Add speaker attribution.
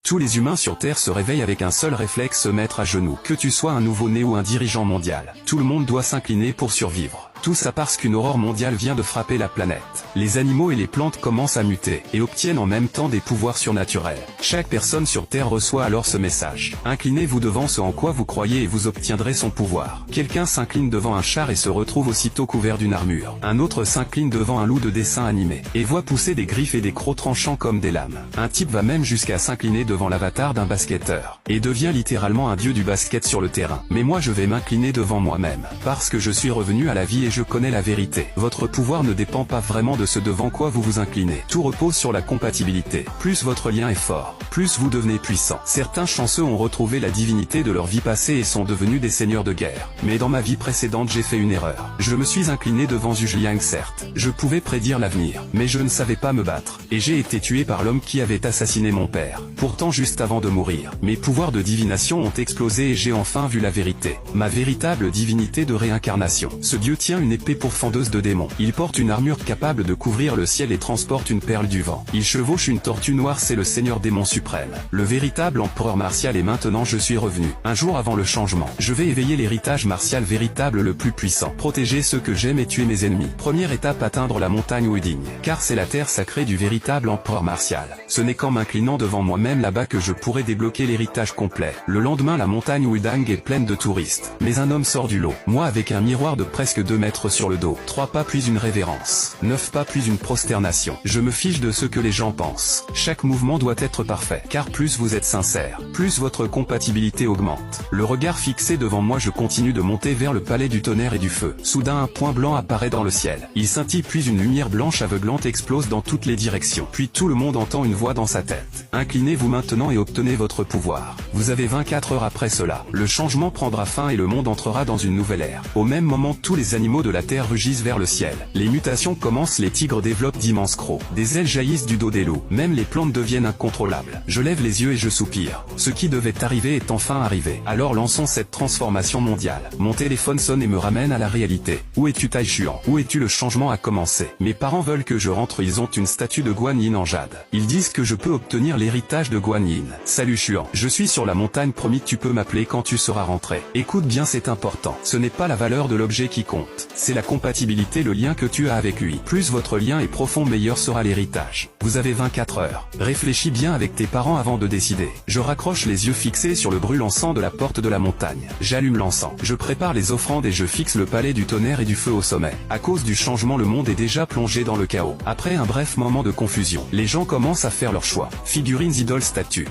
Speaker 1: Tous les humains sur Terre se réveillent avec un seul réflexe, se mettre à genoux. Que tu sois un nouveau-né ou un dirigeant mondial, tout le monde doit s'incliner pour survivre. Tout ça parce qu'une aurore mondiale vient de frapper la planète. Les animaux et les plantes commencent à muter, et obtiennent en même temps des pouvoirs surnaturels. Chaque personne sur Terre reçoit alors ce message. Inclinez-vous devant ce en quoi vous croyez et vous obtiendrez son pouvoir. Quelqu'un s'incline devant un char et se retrouve aussitôt couvert d'une armure. Un autre s'incline devant un loup de dessin animé, et voit pousser des griffes et des crocs tranchants comme des lames. Un type va même jusqu'à s'incliner devant l'avatar d'un basketteur, et devient littéralement un dieu du basket sur le terrain. Mais moi je vais m'incliner devant moi-même, parce que je suis revenu à la vie et je connais la vérité. Votre pouvoir ne dépend pas vraiment de ce devant quoi vous vous inclinez. Tout repose sur la compatibilité. Plus votre lien est fort, plus vous devenez puissant. Certains chanceux ont retrouvé la divinité de leur vie passée et sont devenus des seigneurs de guerre. Mais dans ma vie précédente j'ai fait une erreur. Je me suis incliné devant Zhuge Liang certes. Je pouvais prédire l'avenir, mais je ne savais pas me battre. Et j'ai été tué par l'homme qui avait assassiné mon père. Pourtant juste avant de mourir, mes pouvoirs de divination ont explosé et j'ai enfin vu la vérité. Ma véritable divinité de réincarnation. Ce dieu tient une épée pourfendeuse de démons. Il porte une armure capable de couvrir le ciel et transporte une perle du vent. Il chevauche une tortue noire, c'est le seigneur démon suprême. Le véritable empereur martial, et maintenant je suis revenu. Un jour avant le changement, je vais éveiller l'héritage martial véritable le plus puissant. Protéger ceux que j'aime et tuer mes ennemis. Première étape, atteindre la montagne Wuding. Car c'est la terre sacrée du véritable empereur martial. Ce n'est qu'en m'inclinant devant moi-même là-bas que je pourrai débloquer l'héritage complet. Le lendemain, la montagne Wuding est pleine de touristes. Mais un homme sort du lot. Moi avec un miroir de presque 2 mètres sur le dos. 3 pas puis une révérence. 9 pas puis une prosternation. Je me fiche de ce que les gens pensent. Chaque mouvement doit être parfait. Car plus vous êtes sincère, plus votre compatibilité augmente. Le regard fixé devant moi, je continue de monter vers le palais du tonnerre et du feu. Soudain un point blanc apparaît dans le ciel. Il scintille puis une lumière blanche aveuglante explose dans toutes les directions. Puis tout le monde entend une voix dans sa tête. Inclinez-vous maintenant et obtenez votre pouvoir. Vous avez 24 heures après cela. Le changement prendra fin et le monde entrera dans une nouvelle ère. Au même moment, tous les animaux de la terre rugissent vers le ciel. Les mutations commencent, les tigres développent d'immenses crocs. Des ailes jaillissent du dos des loups. Même les plantes deviennent incontrôlables. Je lève les yeux et je soupire. Ce qui devait arriver est enfin arrivé. Alors lançons cette transformation mondiale. Mon téléphone sonne et me ramène à la réalité. Où es-tu Tai Chuan? Où es-tu? Le changement a commencé. Mes parents veulent que je rentre, ils ont une statue de Guan Yin en jade. Ils disent que je peux obtenir l'héritage de Guan Yin. Salut Chuan, je suis sur la montagne, promis tu peux m'appeler quand tu seras rentré. Écoute bien, c'est important. Ce n'est pas la valeur de l'objet qui compte. C'est la compatibilité, le lien que tu as avec lui. Plus votre lien est profond, meilleur sera l'héritage. Vous avez 24 heures. Réfléchis bien avec tes parents avant de décider. Je raccroche les yeux fixés sur le brûlant sang de la porte de la montagne. J'allume l'encens. Je prépare les offrandes et je fixe le palais du tonnerre et du feu au sommet. À cause du changement, le monde est déjà plongé dans le chaos. Après un bref moment de confusion, les gens commencent à faire leur choix. Figurines, idoles, statues.